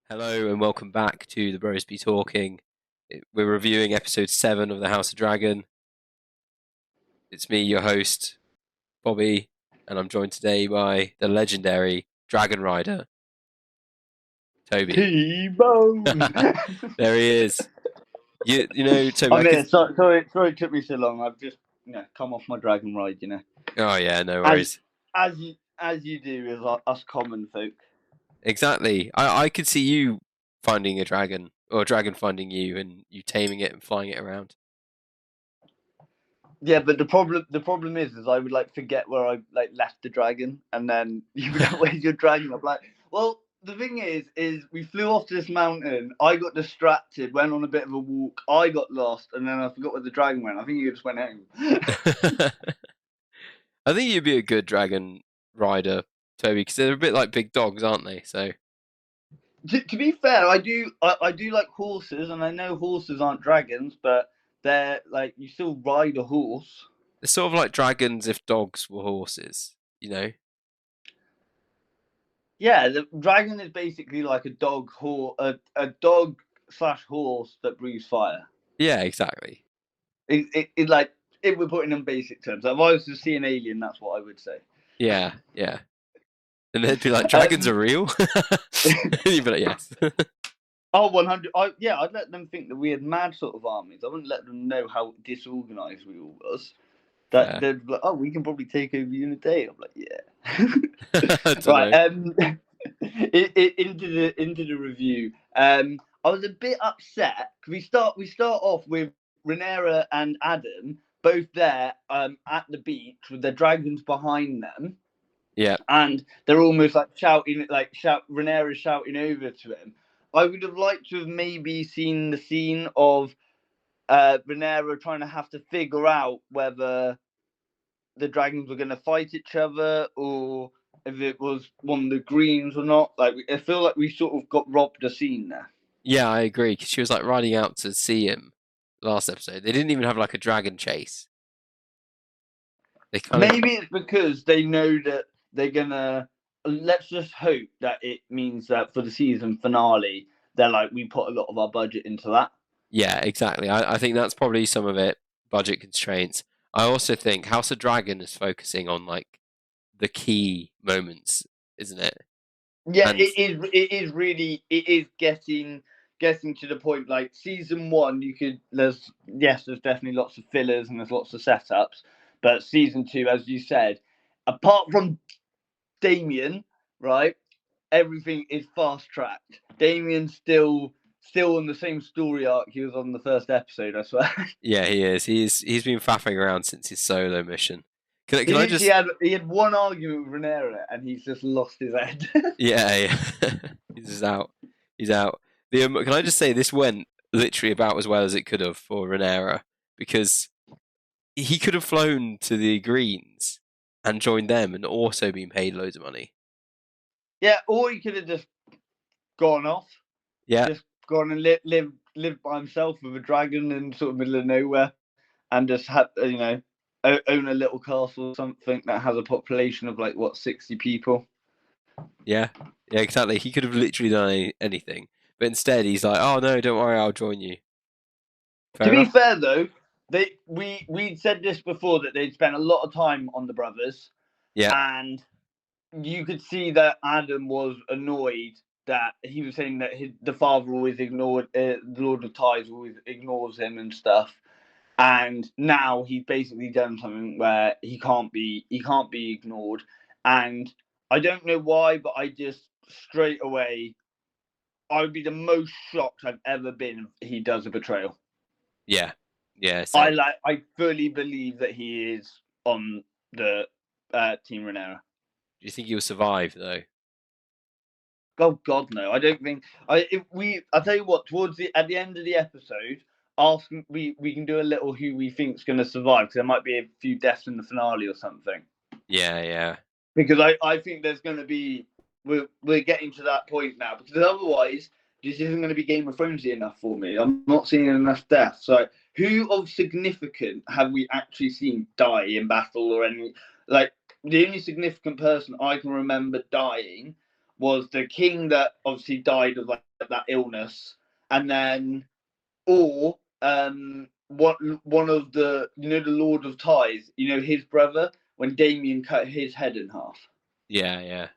Hello and welcome back to the BrosBTalking. We're reviewing episode 7 of the House of Dragon. It's me, your host, Bobby, and I'm joined today by the legendary Dragon Rider, Toby. T-Bone! There he is. You know, Toby. I'm here. Sorry, it took me so long. I've just come off my dragon ride. Oh yeah, no As worries. as you do as us common folk. Exactly. I could see you finding a dragon, or a dragon finding you, and you taming it and flying it around. Yeah, but the problem is I would forget where I left the dragon, and then you would like, where's your dragon? I'm like, well, the thing is we flew off to this mountain. I got distracted, went on a bit of a walk. I got lost, and then I forgot where the dragon went. I think you just went home. I think you'd be a good dragon rider, Toby, because they're a bit like big dogs, aren't they? So. To be fair, I do like horses, and I know horses aren't dragons, but they're like, you still ride a horse. They're sort of like dragons if dogs were horses, you know? Yeah, the dragon is basically like a dog slash horse that breathes fire. Yeah, exactly. It like, if we're putting in basic terms, if I was to see an alien, that's what I would say. Yeah, yeah. And they'd be like, dragons are real? You'd be like, yes. Oh, 100. Yeah, I'd let them think that we had mad sort of armies. I wouldn't let them know how disorganized we all was. That they'd be like, oh, we can probably take over you in a day. I'm like, yeah. Right. Into the review. I was a bit upset because we start off with Rhaenyra and Adam both there at the beach with their dragons behind them. Yeah. And they're almost like shouting, Rhaenyra shouting over to him. I would have liked to have maybe seen the scene of Rhaenyra trying to have to figure out whether the dragons were going to fight each other or if it was one of the greens or not. Like, I feel like we sort of got robbed a scene there. Yeah, I agree. Because she was like riding out to see him last episode. They didn't even have like a dragon chase. Maybe it's because they know that they're gonna. Let's just hope that it means that for the season finale, they're like, we put a lot of our budget into that. Yeah, exactly. I think that's probably some of it, budget constraints. I also think House of Dragon is focusing on like the key moments, isn't it? Yeah, and it is really getting to the point. Like season 1, there's definitely lots of fillers and there's lots of setups, but season 2, as you said, apart from Damien, right, everything is fast tracked. Damien's still on the same story arc he was on the first episode, I swear. Yeah, he is. He's been faffing around since his solo mission. Can I just? He had one argument with Rhaenyra and he's just lost his head. Yeah. He's just out. He's out. Can I just say this went literally about as well as it could have for Rhaenyra, because he could have flown to the Greens and joined them and also been paid loads of money. Yeah, or he could have just gone off. Yeah. Just gone and live by himself with a dragon in sort of middle of nowhere, and just have own a little castle or something that has a population of 60 people. Yeah, exactly. He could have literally done anything, but instead he's like, "Oh no, don't worry, I'll join you." To be fair though, we said this before that they'd spent a lot of time on the brothers. Yeah. And you could see that Adam was annoyed that he was saying that the father always ignored, the Lord of Ties always ignores him and stuff. And now he's basically done something where he can't be ignored. And I don't know why, but I just straight away, I would be the most shocked I've ever been if he does a betrayal. Yeah. Same. I fully believe that he is on the Team Rhaenyra. Do you think he'll survive though? Oh God, no! I don't think. I'll tell you what. At the end of the episode, we can do a little who we think's going to survive, because there might be a few deaths in the finale or something. Yeah. Because I think there's going to be. We're getting to that point now, because otherwise this isn't going to be Game of Thronesy enough for me. I'm not seeing enough deaths. So who of significance have we actually seen die in battle or any? The only significant person I can remember dying was the king that obviously died of like that illness, and then or one of the the Lord of Ties, his brother when Damien cut his head in half. Yeah.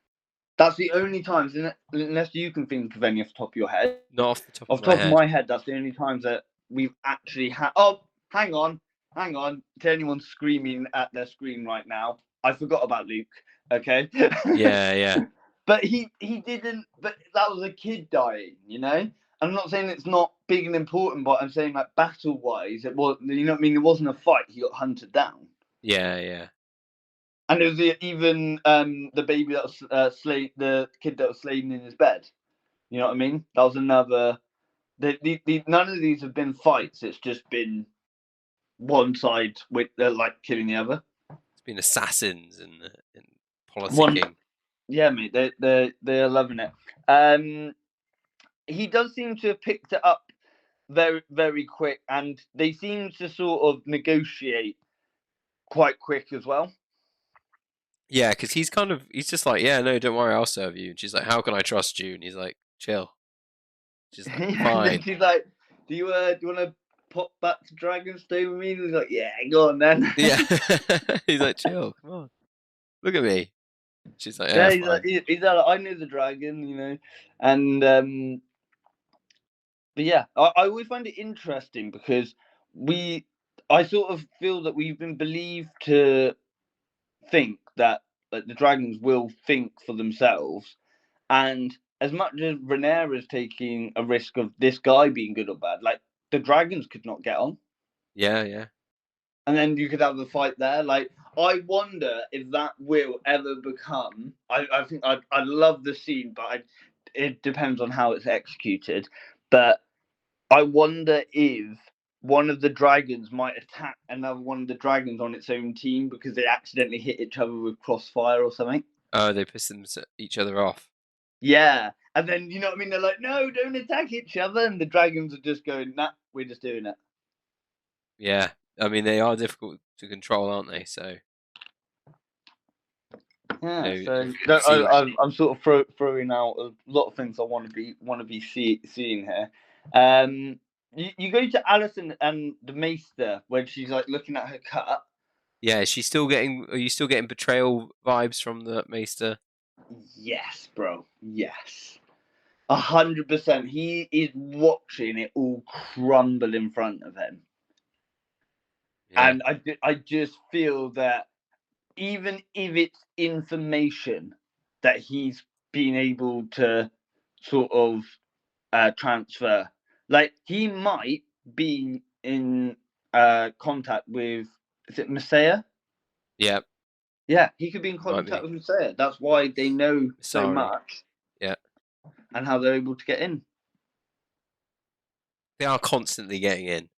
That's the only times, unless you can think of any off the top of your head. Not off the top Off of the my top of head. my head, that's the only times that we've actually had. Oh, hang on. To anyone screaming at their screen right now, I forgot about Luke. Okay. Yeah. But he didn't. But that was a kid dying. I'm not saying it's not big and important, but I'm saying like battle wise, it was. You know what I mean? It wasn't a fight. He got hunted down. Yeah. And there was even the baby that was slain, the kid that was slain in his bed. You know what I mean? That was another. None of these have been fights. It's just been one side with like killing the other. It's been assassins and politicking. Yeah, mate. They're loving it. He does seem to have picked it up very very quick, and they seem to sort of negotiate quite quick as well. Yeah, because he's just like, yeah, no, don't worry, I'll serve you. And she's like, how can I trust you? And he's like, chill. She's like, And fine. then she's like, do you want to pop back to Dragonstone with me? And he's like, yeah, go on then. Yeah. He's like, chill, come on. Look at me. She's like, Yeah, yeah, fine. he's like, I know the dragon, and but yeah, I always find it interesting because I sort of feel that we've been believed to think that the dragons will think for themselves, and as much as Rhaenyra's taking a risk of this guy being good or bad, like the dragons could not get on. Yeah. And then you could have the fight there. Like, I wonder if that will ever become. I think I'd love the scene, but it depends on how it's executed. But I wonder if one of the dragons might attack another one of the dragons on its own team because they accidentally hit each other with crossfire or something. Oh, they piss each other off. Yeah. And then, you know what I mean? They're like, no, don't attack each other. And the dragons are just going, nah, we're just doing it. Yeah. I mean, they are difficult to control, aren't they? So. Yeah, You know, so I'm sort of throwing out a lot of things I want to be seeing here. You go to Alison and the Maester when she's like looking at her cut. yeah, are you still getting betrayal vibes from the Maester? Yes, bro. Yes, 100%. He is watching it all crumble in front of him, Yeah. and I just feel that even if it's information that he's been able to sort of transfer, like he might be in contact with, is it Messiah? Yeah. Yeah, he could be in Might contact be. with Messiah. That's why they know so Sorry. much. Yeah. And how they're able to get in. They are constantly getting in.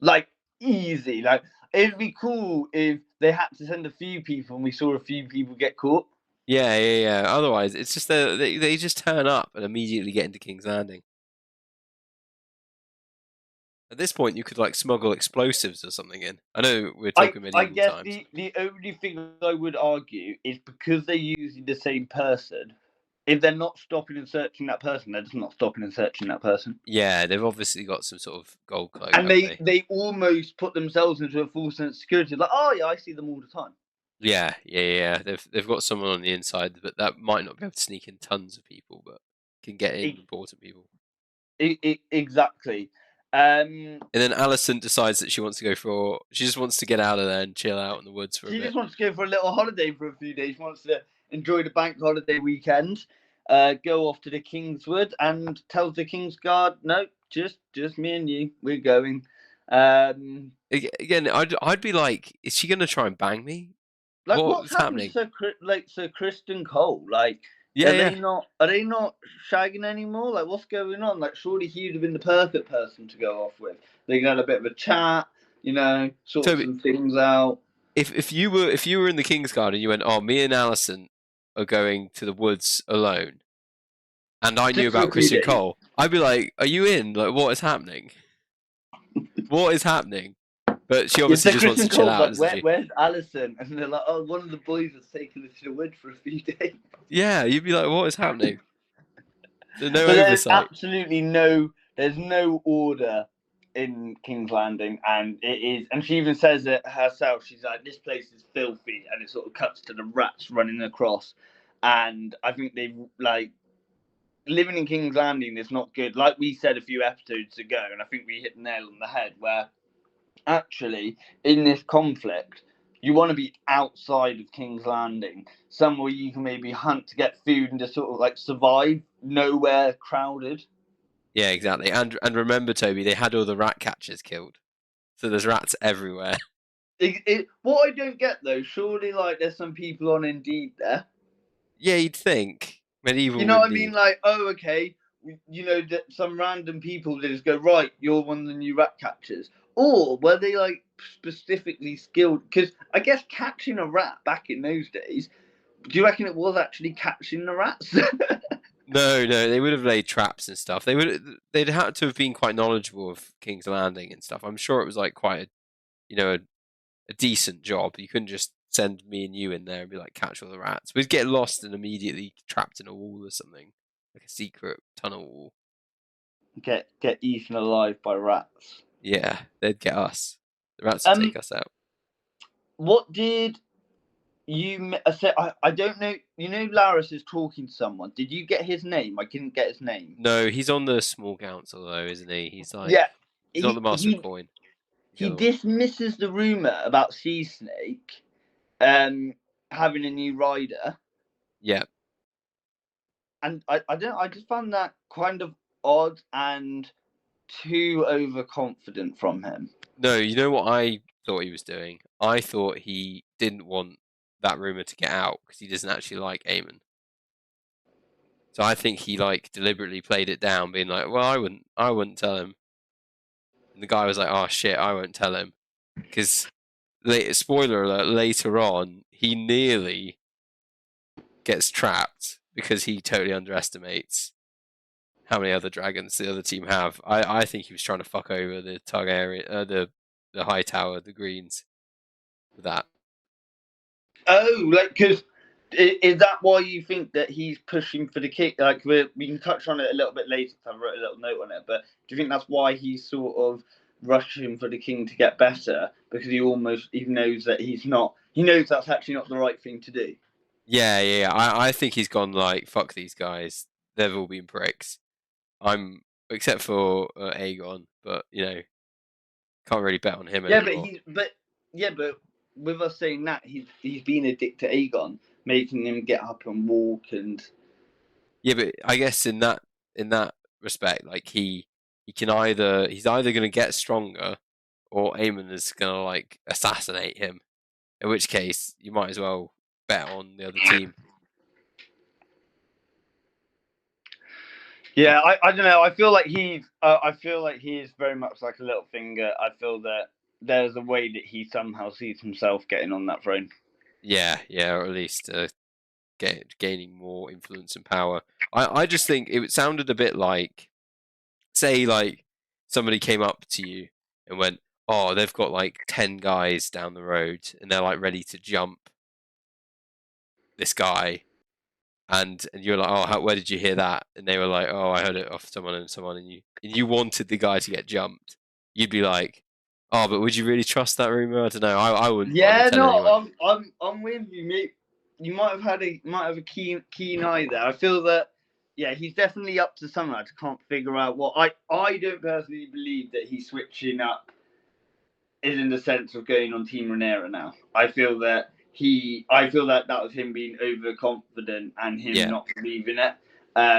Like, easy. Like, it'd be cool if they had to send a few people and we saw a few people get caught. Yeah. Otherwise, it's just they just turn up and immediately get into King's Landing. At this point, you could like smuggle explosives or something in. I know we're talking medieval I guess times. the only thing I would argue is because they're using the same person. If they're not stopping and searching that person, they're just not stopping and searching that person. Yeah, they've obviously got some sort of gold cloak, And haven't they almost put themselves into a false sense of security. Like, oh yeah, I see them all the time. Yeah. They've got someone on the inside, but that might not be able to sneak in tons of people, but can get in important people. Exactly. And then Alison decides that she just wants to get out of there and chill out in the woods for a bit. She just wants to go for a little holiday for a few days. She wants to enjoy the bank holiday weekend, go off to the Kingswood, and tells the Kingsguard, no, just me and you, we're going. Again, I'd be like, is she gonna try and bang me? Like, What's happening? to Sir Kristen Cole? Like, Yeah. are they not shagging anymore? Like, what's going on? Like, surely he would have been the perfect person to go off with. They can have a bit of a chat, sort Toby, some things out. If you were in the Kingsguard and you went, oh, me and Alison are going to the woods alone, and I knew Just for about a few Christian days. Cole, I'd be like, are you in? Like, what is happening? What is happening? But she It's obviously the just wants to Christmas chill call, out, like, doesn't she? where's Alison? And they're like, oh, one of the boys has taken us to the wood for a few days. Yeah, you'd be like, what is happening? So no But there's oversight. absolutely there's no order in King's Landing, and it is, and she even says it herself. She's like, this place is filthy, and it sort of cuts to the rats running across. And I think they've, like, living in King's Landing is not good. Like we said a few episodes ago, and I think we hit the nail on the head, where actually in this conflict, you want to be outside of King's Landing, somewhere you can maybe hunt to get food and just sort of like survive, nowhere crowded. Yeah, exactly. And remember, Toby, they had all the rat catchers killed, so there's rats everywhere. What I don't get though, surely like there's some people on Indeed there. Yeah, you'd think You medieval know what I mean? indeed. Like, oh, okay, you know that some random people just go, right, you're one of the new rat catchers, or were they like specifically skilled? Because I guess catching a rat back in those days, do you reckon it was actually catching the rats? No, they would have laid traps and stuff. They'd had to have been quite knowledgeable of King's Landing and stuff. I'm sure it was like quite a you know a decent job. You couldn't just send me and you in there and be like catch all the rats. We'd get lost and immediately trapped in a wall or something, like a secret tunnel wall. Get eaten alive by rats. Yeah, they'd get us. The rats would Um, take us out. what did you say? I don't know. You know, Laris is talking to someone. Did you get his name? I couldn't get his name. No, he's on the small council though, isn't he? Yeah, He's not the he master of he coin. He's the he other one. dismisses the rumor about Sea Snake having a new rider, Yeah. and I don't. I just found that kind of odd and too overconfident from him. No, you know what I thought he was doing? I thought he didn't want that rumor to get out because he doesn't actually like Eamon. So I think he like deliberately played it down, being like, "Well, I wouldn't tell him." And the guy was like, "Oh shit, I won't tell him," because spoiler alert, later on, he nearly gets trapped because he totally underestimates how many other dragons the other team have. I think he was trying to fuck over the Targaryen, the High Tower, the Greens, with that. Oh, like, because is that why you think that he's pushing for the kick? Like, we can touch on it a little bit later. I wrote a little note on it, but do you think that's why he's sort of rushing for the king to get better, because he knows that he's not. He knows that's actually not the right thing to do. Yeah. I think he's gone like fuck these guys. They've all been pricks. I'm except for Aegon, but can't really bet on him Yeah, anymore. but with us saying that, he's been a dick to Aegon, making him get up and walk and. Yeah, but I guess in that respect, like he's either going to get stronger or Aemon is going to like assassinate him. In which case, you might as well bet on the other team. Yeah, I don't know. I feel like he is very much like a little finger. I feel that there's a way that he somehow sees himself getting on that throne. Yeah, or at least gaining more influence and power. I just think it sounded a bit like, say, like somebody came up to you and went, "Oh, they've got like 10 guys down the road and they're like ready to jump this guy." And you're like, "Oh, where did you hear that?" And they were like, "Oh, I heard it off someone and someone." And you wanted the guy to get jumped. You'd be like, "Oh, but would you really trust that rumor?" I don't know. I wouldn't bother Yeah, telling anyone. no, I'm with you, mate. You might have a keen eye there. I feel that, yeah, he's definitely up to something. I just can't figure out what. I don't personally believe that he's switching up is in the sense of going on Team Renera now. I feel that that was him being overconfident and him Yeah, not believing it.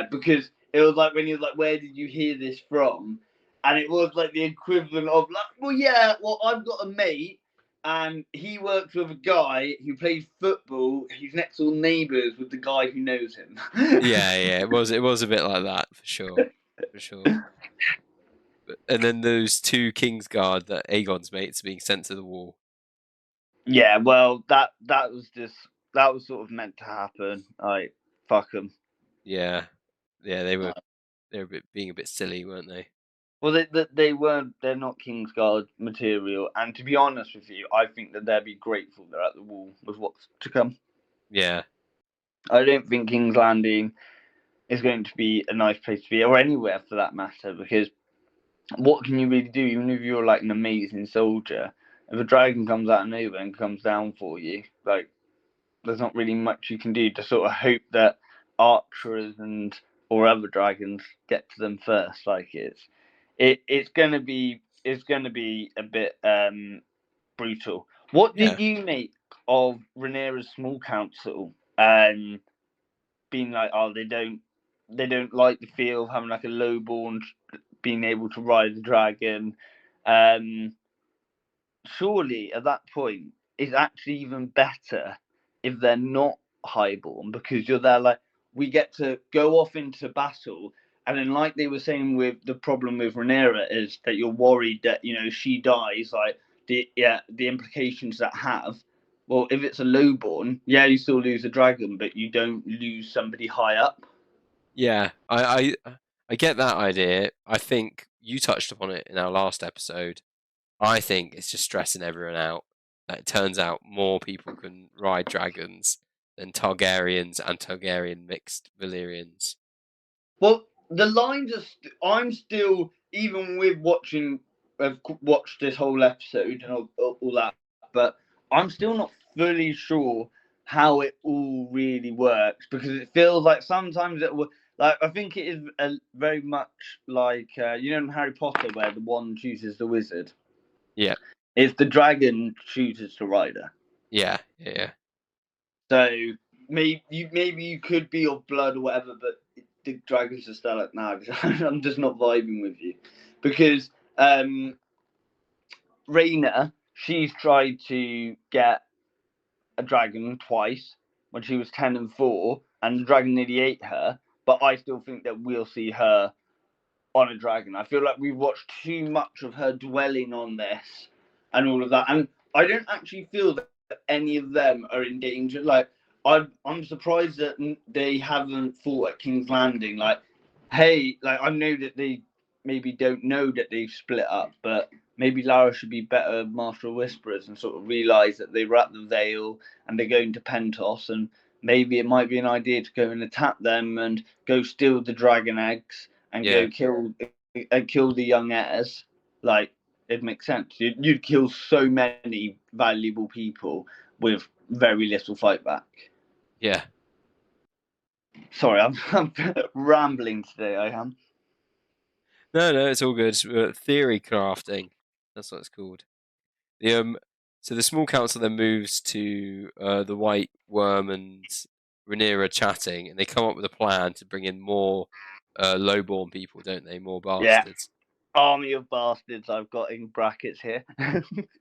Because it was like when he was like, "Where did you hear this from?" And it was like the equivalent of like, "Well, yeah, well, I've got a mate, and he works with a guy who plays football. He's next door neighbours with the guy who knows him." yeah. It was a bit like that for sure, for sure. And then those two Kingsguard, that Aegon's mates, being sent to the wall. Yeah, well, that was sort of meant to happen. Like, fuck them. Yeah, they were being a bit silly, weren't they? Well, they're not Kingsguard material, and to be honest with you, I think that they'll be grateful they're at the wall with what's to come. Yeah. I don't think King's Landing is going to be a nice place to be, or anywhere for that matter, because what can you really do, even if you're like an amazing soldier? If a dragon comes out of nowhere and comes down for you, like, there's not really much you can do to sort of hope that archers and or other dragons get to them first. Like it's gonna be a bit brutal. What Yeah. did you make of Rhaenyra's small council being like, oh, they don't like the feel of having like a lowborn being able to ride the dragon. Surely at that point it's actually even better if they're not highborn, because you're there like, we get to go off into battle, and then like they were saying with the problem with Rhaenyra is that you're worried that, you know, she dies, like the implications that have. Well, if it's a lowborn, yeah, you still lose a dragon, but you don't lose somebody high up. Yeah. I get that idea. I think you touched upon it in our last episode. I think it's just stressing everyone out. It turns out more people can ride dragons than Targaryens and Targaryen mixed Valyrians. Well, the lines are. I'm still, even with watching. I've watched this whole episode and all that, but I'm still not fully sure how it all really works, because it feels like sometimes it will. Like, I think it is very much like you know in Harry Potter where the wand chooses the wizard. Yeah. It's the dragon chooses the rider. Yeah. Yeah. So maybe you could be of blood or whatever, but the dragons are still like, nah, I'm just not vibing with you, because Rhaena, she's tried to get a dragon twice when she was 10 and 4, and the dragon nearly ate her. But I still think that we'll see her on a dragon. I feel like we've watched too much of her dwelling on this and all of that, and I don't actually feel that any of them are in danger. Like, I'm surprised that they haven't fought at King's Landing. Like, hey, like, I know that they maybe don't know that they've split up, but maybe Lara should be better Master of Whisperers and sort of realise that they were at the Vale and they're going to Pentos, and maybe it might be an idea to go and attack them and go steal the dragon eggs and Yeah. go kill the young heirs. Like, it makes sense. You'd kill so many valuable people with very little fight back. Yeah. Sorry, I'm rambling today. I am. No, it's all good. Theory crafting. That's what it's called. The so the small council then moves to the White Worm and Rhaenyra chatting, and they come up with a plan to bring in more lowborn people, don't they? More Yeah, bastards. army of bastards. I've got in brackets here.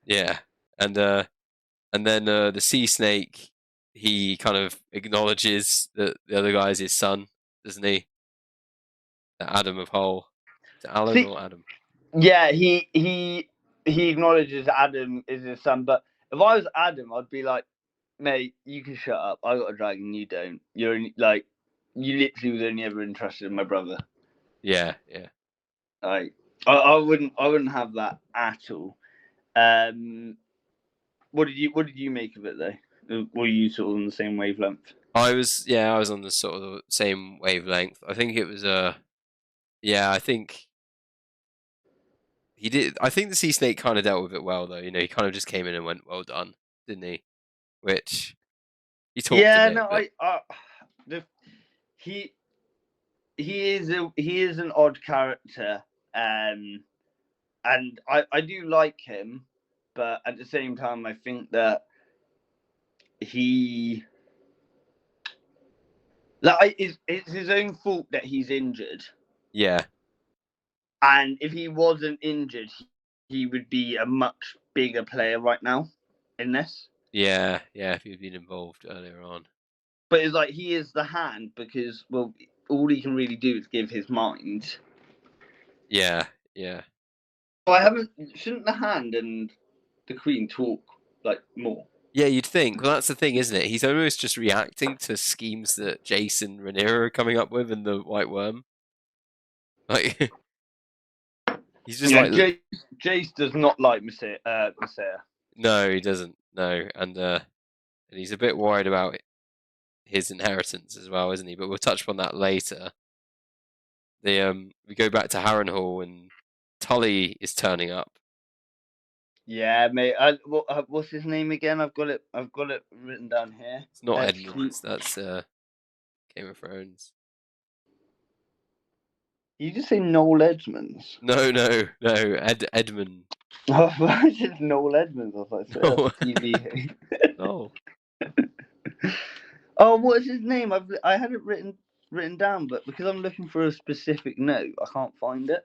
Yeah, and then the sea snake, he kind of acknowledges that the other guy's his son, doesn't he? The Adam of Hull. Is it Alan See, or Adam? yeah, he acknowledges Adam is his son, but if I was Adam, I'd be like, mate, you can shut up. I got a dragon, you don't. You're only, like, you literally was only ever interested in my brother. Yeah, yeah. Like, I wouldn't have that at all. Um, what did you make of it though? Were you sort of on the same wavelength? I was on the sort of the same wavelength. I think it was yeah, I think he did. I think the sea snake kind of dealt with it well, though. You know, he kind of just came in and went, "Well done," didn't he? Which he talked a Yeah, bit, no, but the, he he is an odd character, and I do like him, but at the same time, I think that he, like, it's his own fault that he's injured, yeah, and if he wasn't injured, he would be a much bigger player right now in this. yeah. If he'd been involved earlier on, But it's like he is the hand, because, well, all he can really do is give his mind. yeah, yeah, But I haven't. Shouldn't the hand and the queen talk like more? yeah. You'd think. Well, that's the thing, isn't it? He's almost just reacting to schemes that Jason and Rhaenyra are coming up with in the White Worm. Like, He's just like Jace does not like Messiah. no, he doesn't. No, and he's a bit worried about his inheritance as well, isn't he? But we'll touch upon that later. We go back to Harrenhal and Tully is turning up. Yeah, mate. What's his name again? I've got it written down here. It's not Edmunds. That's Game of Thrones. You just say Noel Edmonds? No. Edmund. Oh, I said Noel Edmonds. I was like, No. TV. No. Oh, what is his name? I had it written down, but because I'm looking for a specific note, I can't find it.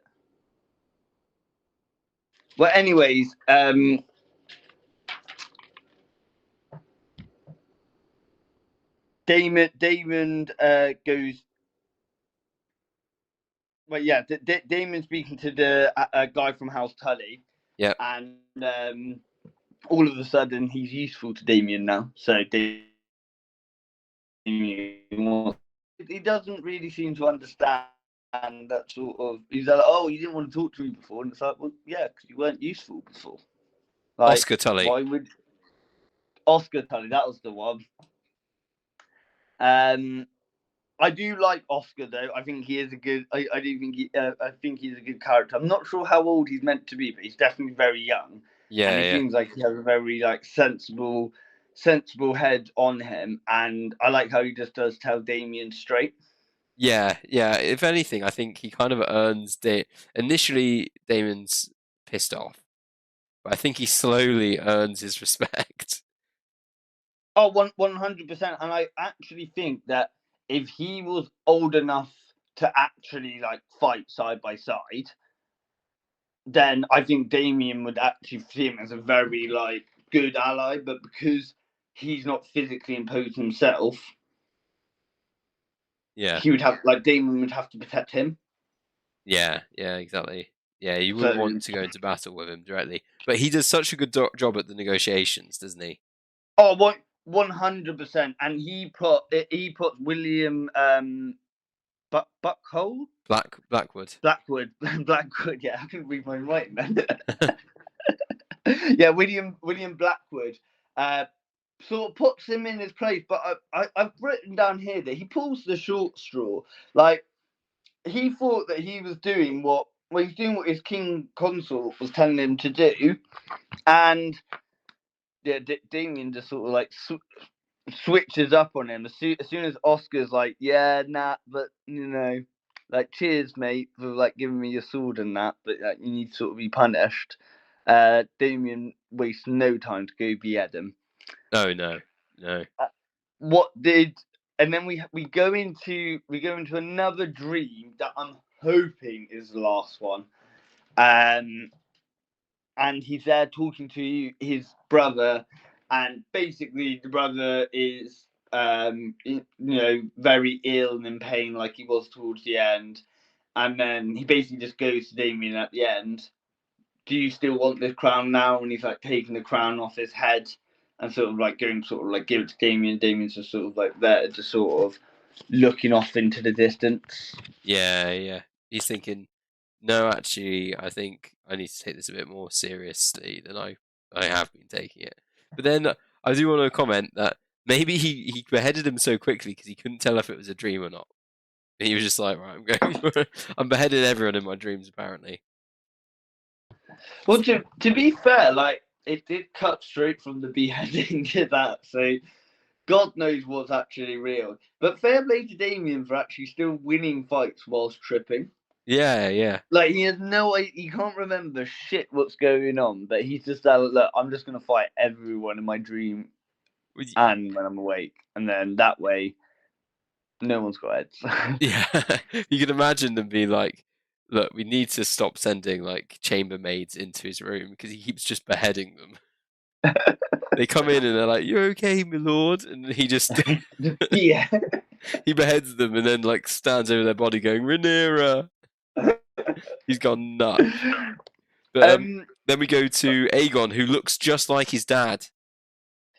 Well, anyways, Damon goes. Well, yeah, Damon speaking to the guy from House Tully. Yeah. And all of a sudden, he's useful to Damien now. So Damien, he doesn't really seem to understand that sort of. He's like, oh, you didn't want to talk to me before, and it's like, well, yeah, because you weren't useful before. Like, Oscar Tully. Why would Oscar Tully? That was the one. I do like Oscar though. I think he is a good. I think he's a good character. I'm not sure how old he's meant to be, but he's definitely very young. Yeah, and he seems like he has a very like sensible head on him, and I like how he just does tell Damien straight. Yeah. If anything, I think he kind of earns initially Damon's pissed off, but I think he slowly earns his respect. Oh, 100%. And I actually think that if he was old enough to actually like fight side by side, then I think Damien would actually see him as a very like good ally. But because he's not physically imposed himself, Yeah. he would have Damien would have to protect him. Yeah, exactly. Yeah, you wouldn't want to go into battle with him directly, but he does such a good job at the negotiations, doesn't he? Oh, 100%. And he put William Buckhold? Blackwood. Blackwood. Yeah, I can read my writing, man. Yeah, William Blackwood sort of puts him in his place, but I've written down here that he pulls the short straw. Like, he thought that he was doing what his king consort was telling him to do, and yeah, Damien just sort of like switches up on him as soon as Oscar's like, yeah, nah, but you know, like, cheers, mate, for like giving me your sword and that, but like, you need to sort of be punished. Damien wastes no time to go behead him. Oh no. And then we go into another dream that I'm hoping is the last one. And he's there talking to his brother, and basically the brother is very ill and in pain, like he was towards the end. And then he basically just goes to Damien at the end, do you still want this crown now? And he's like taking the crown off his head and sort of like going sort of like give it to Damien. Damien's just sort of like there, just sort of looking off into the distance. Yeah. He's thinking, no, actually, I think I need to take this a bit more seriously than I have been taking it. But then I do want to comment that maybe he beheaded him so quickly because he couldn't tell if it was a dream or not. And he was just like, right, I'm beheading everyone in my dreams, apparently. Well, to be fair, like, it did cut straight from the beheading to that, so God knows what's actually real. But fair play to Damien for actually still winning fights whilst tripping. Yeah. Like, he has he can't remember shit what's going on, but he's just like, look, I'm just going to fight everyone in my dream and when I'm awake. And then that way, no one's got heads. Yeah, you can imagine them being like, look, we need to stop sending like chambermaids into his room because he keeps just beheading them. They come in and they're like, "You're okay, my lord," and he just yeah, he beheads them and then like stands over their body going, "Rhaenyra." He's gone nuts. But then we go to Aegon, who looks just like his dad.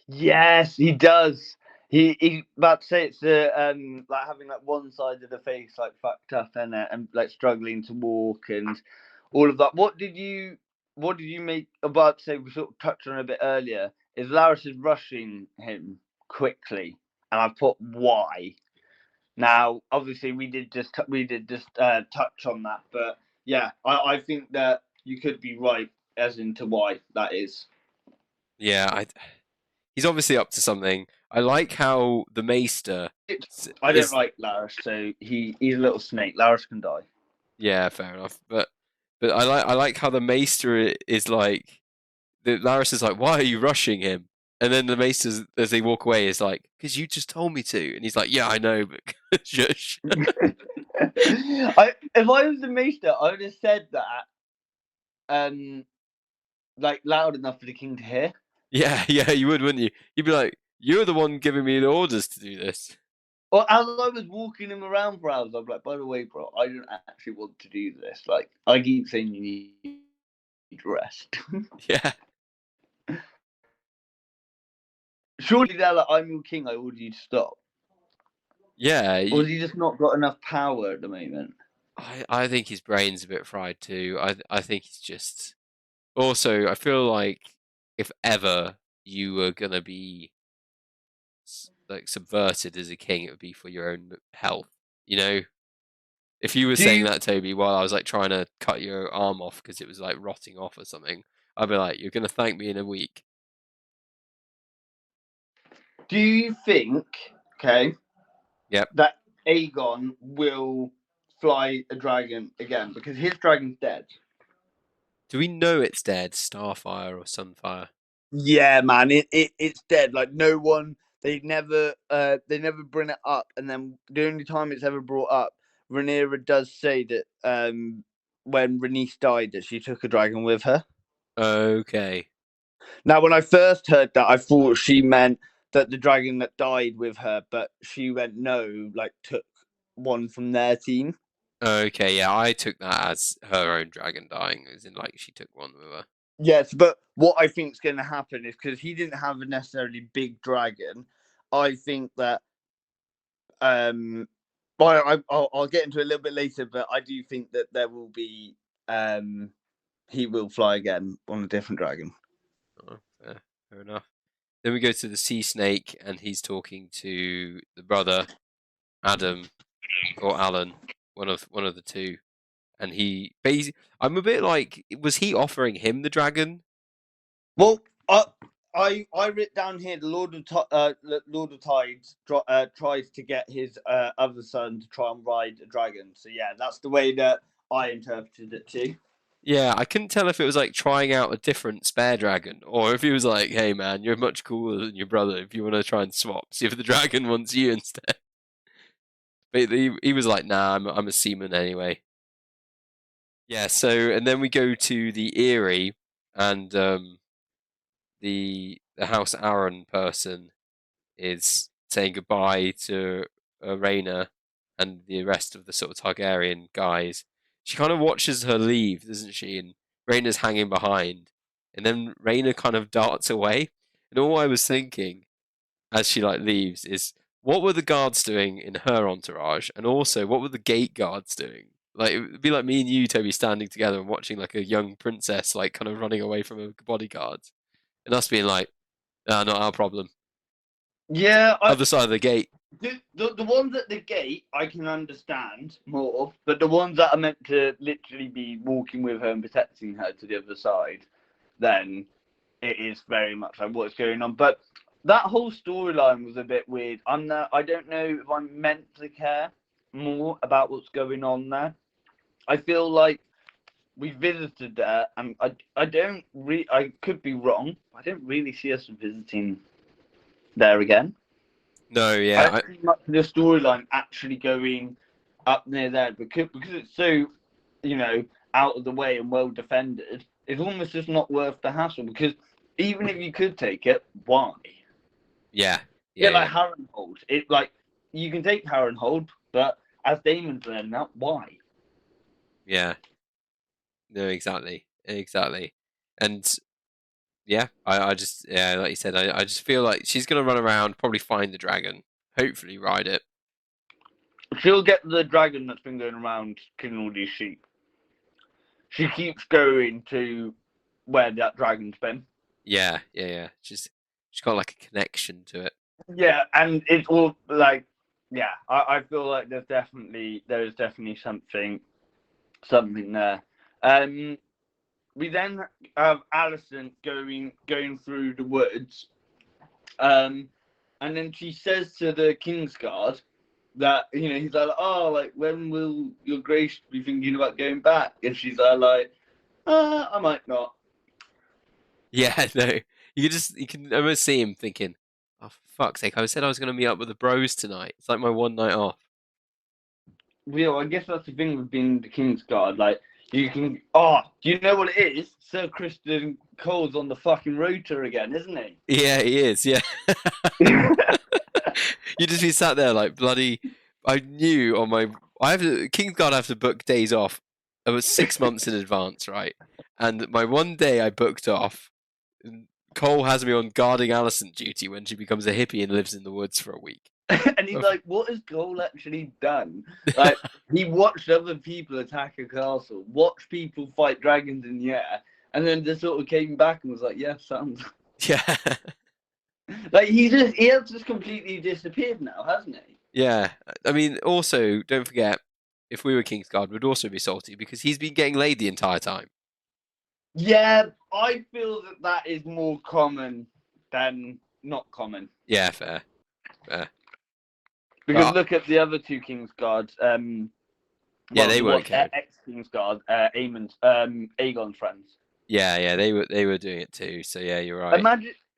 Yes, he does. He about to say it's like having like one side of the face like fucked up and like struggling to walk and all of that. What did you make about, say, we sort of touched on a bit earlier, is Laris is rushing him quickly, and I put why. Now, obviously, we did just touch on that, but yeah, I think that you could be right as into why that is. Yeah, he's obviously up to something. I like how the Maester I don't is. like Laris, so he's a little snake. Laris can die. Yeah, fair enough. But I like how the Maester is like. Laris is like, why are you rushing him? And then the Maester, as they walk away, is like, because you just told me to. And he's like, yeah, I know, but shush. If I was the Maester, I would have said that, like loud enough for the king to hear. Yeah, you would, wouldn't you? You'd be like, you're the one giving me the orders to do this. Well, as I was walking him around for hours, I'm like, by the way, bro, I don't actually want to do this. Like, I keep saying you need rest. Yeah, Surely they're like, I'm your king, I order you to stop. yeah. Or has he just not got enough power at the moment? I think his brain's a bit fried too. I think he's just. Also, I feel like if ever you were gonna be like subverted as a king, it would be for your own health. You know, if you were Do saying you that, Toby, while I was like trying to cut your arm off because it was like rotting off or something, I'd be like, "You're gonna thank me in a week." do you think, okay, Yep. that Aegon will fly a dragon again? Because his dragon's dead. Do we know it's dead, Starfire or Sunfire? Yeah, man, it's dead. Like no one, they never bring it up, and then the only time it's ever brought up, Rhaenyra does say that when Rhaenys died, that she took a dragon with her. Okay. Now, when I first heard that, I thought she meant that the dragon that died with her, but she went no, like took one from their team. Okay, yeah, I took that as her own dragon dying, as in like she took one with her. Yes, but what I think is going to happen is because he didn't have a necessarily big dragon, I think that well, I'll get into it a little bit later, but I do think that there will be he will fly again on a different dragon. Oh, fair enough. Then we go to the sea snake, and he's talking to the brother Adam or Alan, one of the two, and he basically. I'm a bit like, was he offering him the dragon? Well, I writ down here the Lord of Tides tries to get his other son to try and ride a dragon. So yeah, that's the way that I interpreted it too. Yeah, I couldn't tell if it was like trying out a different spare dragon, or if he was like, "Hey man, you're much cooler than your brother. If you want to try and swap, see if the dragon wants you instead." But he was like, "Nah, I'm a seaman anyway." Yeah. So and then we go to the Erie, and the House Aaron person is saying goodbye to Rhaena and the rest of the sort of Targaryen guys. She kind of watches her leave, doesn't she? And Rhaena's hanging behind, and then Rhaena kind of darts away. And all I was thinking as she like leaves is, what were the guards doing in her entourage, and also what were the gate guards doing? Like it would be like me and you, Toby, standing together and watching like a young princess like kind of running away from her bodyguards, and us being like, "Ah, not our problem." Yeah, Other side of the gate. the ones at the gate I can understand more, but the ones that are meant to literally be walking with her and protecting her to the other side, then it is very much like what's going on. But that whole storyline was a bit weird. I don't know if I'm meant to care more about what's going on there. I feel like we visited there, and I don't I could be wrong. I don't really see us visiting there again. No, I yeah, don't see much of the storyline actually going up near there because it's so, you know, out of the way and well defended. It's almost just not worth the hassle because even if you could take it, why? yeah, Yeah, yeah, like yeah, Harrenhold. It like you can take Harrenhold, but as Damon's learned now, why? yeah. No, exactly. And yeah, I just yeah, like you said, I just feel like she's gonna run around, probably find the dragon, hopefully ride it. She'll get the dragon that's been going around killing all these sheep. she keeps going to where that dragon's been. Yeah. She's got like a connection to it. Yeah, and it's all like, yeah, I feel like there is definitely something there. We then have Alison going through the woods, and then she says to the Kingsguard that, he's like, oh, like, when will your grace be thinking about going back? And she's like, I might not. Yeah, no. You can almost see him thinking, oh, for fuck's sake, I said I was going to meet up with the bros tonight. It's like my one night off. I guess that's the thing with being the Kingsguard. Like, you can. Oh, do you know what it is? Sir Christian Cole's on the fucking rotor again, isn't he? Yeah, he is. Yeah. You just be sat there like bloody. I knew on my. Kingsguard. I have to book days off. It was 6 months in advance, right? And my one day I booked off. Cole has me on guarding Alison duty when she becomes a hippie and lives in the woods for a week. And he's like, what has Cole actually done? Like, he watched other people attack a castle, watched people fight dragons in the air, and then just sort of came back and was like, yeah, sounds. Yeah. Like, he has just completely disappeared now, hasn't he? Yeah. I mean, also, don't forget, if we were Kingsguard, we'd also be salty because he's been getting laid the entire time. Yeah, I feel that is more common than not common. Yeah, fair. Because look at the other two Kingsguards. Yeah, they weren't caring. Ex-Kingsguard, Aegon's friends. Yeah, they were doing it too. So yeah, you're right.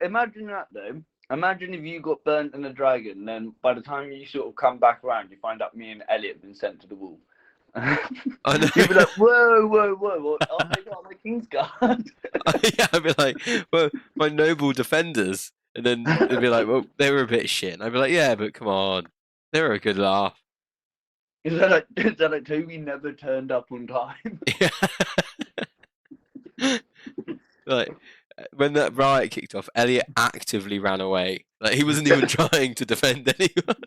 Imagine that though. Imagine if you got burnt in a dragon, then by the time you sort of come back around, you find out me and Elliot have been sent to the wall. I know. You'd be like, whoa, what? Oh my god, my Kingsguard. Yeah, I'd be like, well, my noble defenders, and then they'd be like, well, they were a bit shit. And I'd be like, yeah, but come on, they were a good laugh. Is that like Toby never turned up on time? Yeah. Like when that riot kicked off, Elliot actively ran away. Like he wasn't even trying to defend anyone.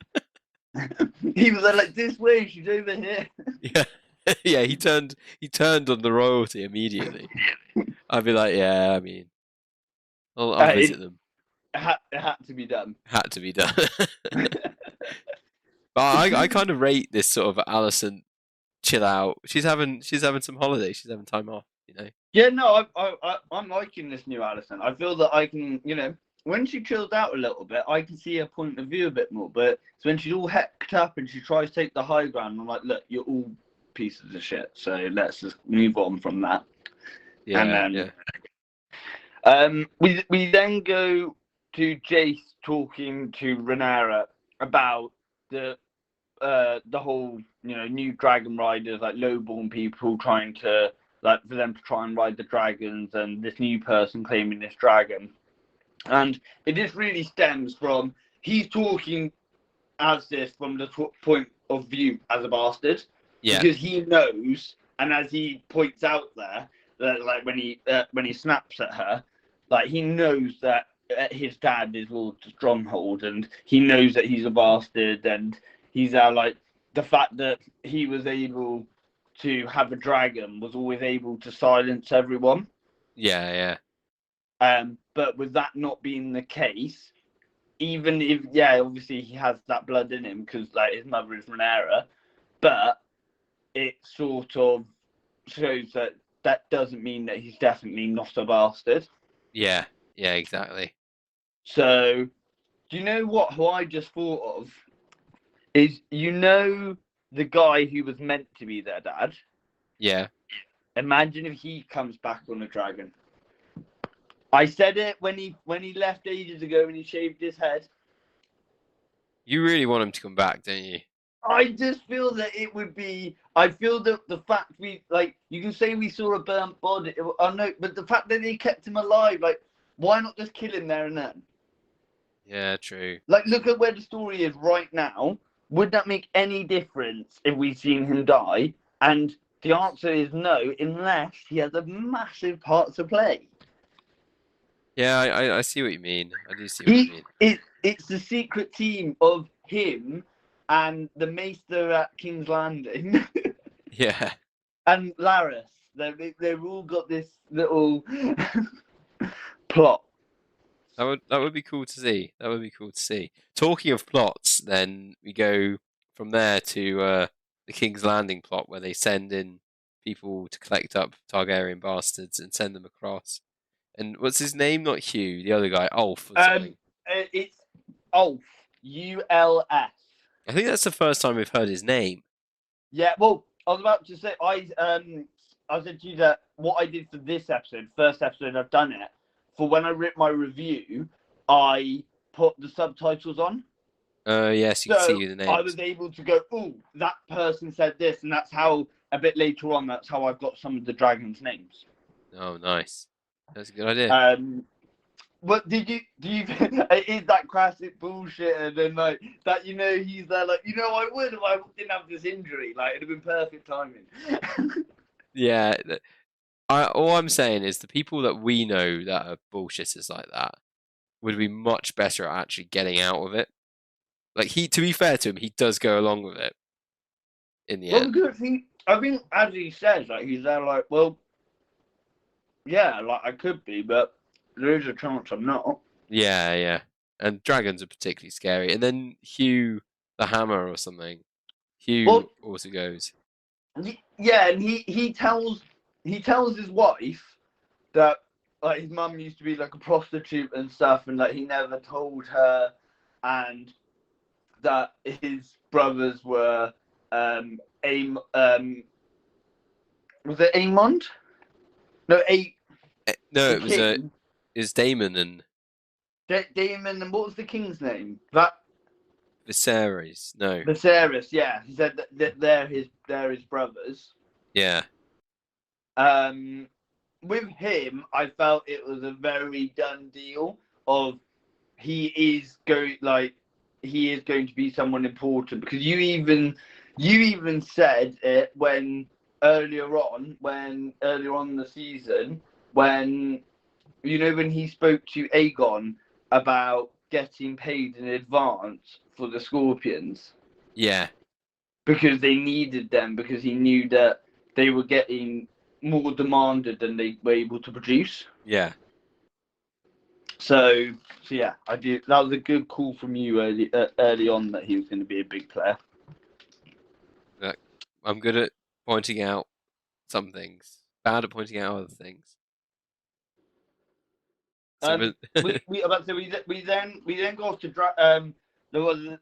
He was like, this way, she's over here. Yeah. Yeah, he turned on the royalty immediately. I'd be like, yeah, I mean, I'll visit them. It had to be done. Had to be done. But I kind of rate this sort of Alison chill out. She's having some holiday. She's having time off. Yeah, no, I'm liking this new Alison. I feel that I can, when she chills out a little bit, I can see her point of view a bit more. But it's when she's all hecked up and she tries to take the high ground, I'm like, look, you're all pieces of shit. So let's just move on from that. Yeah. And then, we then go to Jace talking to Rhaenyra about the whole, new dragon riders, like lowborn people trying to, like, for them to try and ride the dragons, and this new person claiming this dragon. And it just really stems from, he's talking as this from the point of view as a bastard. Yeah. Because he knows, and as he points out there, that like when he snaps at her, like he knows that his dad is Lord Stronghold, and he knows that he's a bastard, and he's like the fact that he was able to have a dragon was always able to silence everyone. Yeah. But with that not being the case, even if obviously he has that blood in him because like his mother is Rhaenyra, but it sort of shows that doesn't mean that he's definitely not a bastard. Yeah, exactly. So, do you know who I just thought of? Is the guy who was meant to be their dad? Yeah. Imagine if he comes back on a dragon. I said it when he left ages ago when he shaved his head. You really want him to come back, don't you? I just feel that it would be. I feel that the fact you can say we saw a burnt body. I know, but the fact that they kept him alive, like, why not just kill him there and then? Yeah, true. Like, look at where the story is right now. Would that make any difference if we've seen him die? And the answer is no, unless he has a massive part to play. Yeah, I see what you mean. I do see what you mean. It's the secret team of him and the Maester at King's Landing. Yeah. And Laris. They've all got this little plot. That would be cool to see. That would be cool to see. Talking of plots, then we go from there to the King's Landing plot, where they send in people to collect up Targaryen bastards and send them across. And what's his name? Not Hugh, the other guy, Ulf or something. It's Ulf, ULF. I think that's the first time we've heard his name. Yeah, well, I was about to say, I said to you that what I did for this episode, first episode I've done it, for when I wrote my review, I put the subtitles on. Yes, you can see the names. I was able to go, oh, that person said this, and that's how, a bit later on, that's how I've got some of the dragons' names. Oh, nice. That's a good idea. But do you it is that classic bullshit, and then like that, he's there like, I would if I didn't have this injury, like it'd have been perfect timing. Yeah, all I'm saying is the people that we know that are bullshitters like that would be much better at actually getting out of it. Like, to be fair to him, he does go along with it in the end. Because I think as he says, like he's there like, well, yeah, like I could be, but there is a chance I'm not. Yeah, yeah. And dragons are particularly scary. And then Hugh the Hammer or something. Hugh also goes. Yeah, and he tells his wife that like his mum used to be like a prostitute and stuff, and like he never told her, and that his brothers were was it Aemond? No, No, the king. it was Damon and Daemon, and what was the king's name? That Viserys. No. Viserys. Yeah, he said that they're his brothers. Yeah. With him, I felt it was a very done deal. Of he is going to be someone important, because you even said it when earlier on in the season, when when he spoke to Aegon about getting paid in advance for the Scorpions. Yeah. Because they needed them, because he knew that they were getting more demanded than they were able to produce. Yeah. So yeah, I did. That was a good call from you early on that he was going to be a big player. I'm good at pointing out some things. Bad at pointing out other things. So we then go off to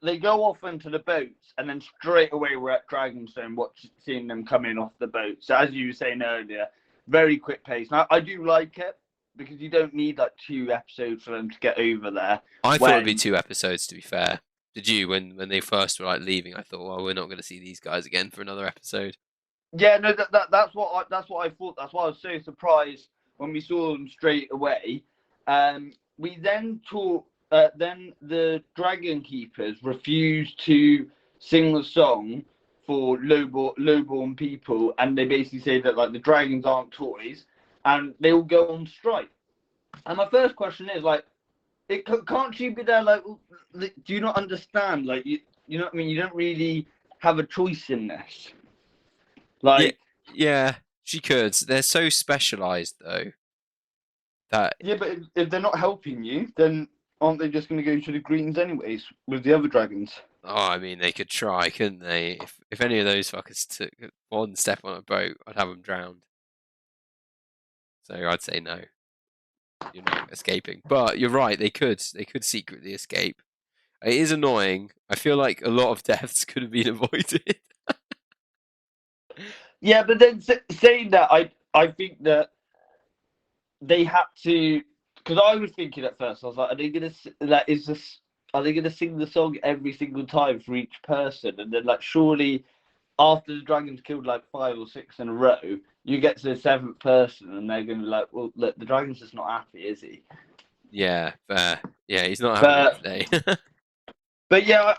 they go off into the boats, and then straight away we're at Dragonstone, seeing them coming off the boat. So as you were saying earlier, very quick pace. Now I do like it, because you don't need like 2 episodes for them to get over there. I thought it'd be 2 episodes, to be fair. Did you? When they first were like leaving, I thought, well, we're not going to see these guys again for another episode. Yeah, no, that's what I thought. That's why I was so surprised when we saw them straight away. We then then the Dragon Keepers refused to sing the song for lowborn people, and they basically say that like the dragons aren't toys, and they will go on strike. And my first question is like, can't she be there like, do you not understand? Like you know what I mean? You don't really have a choice in this. Like yeah, she could. They're so specialized though. That but if they're not helping you, then aren't they just going to go to the greens anyways with the other dragons? Oh, I mean, they could try, couldn't they? If any of those fuckers took one step on a boat, I'd have them drowned. So I'd say no. You're not escaping. But you're right. They could secretly escape. It is annoying. I feel like a lot of deaths could have been avoided. Yeah, but then saying that, I think that they had to, because I was thinking at first, I was like, are they gonna sing the song every single time for each person? And then like surely after the dragons killed like 5 or 6 in a row, you get to the 7th person and they're gonna be like, well, look, the dragon's just not happy, is he? Yeah, fair. Yeah, he's not having it today. But yeah,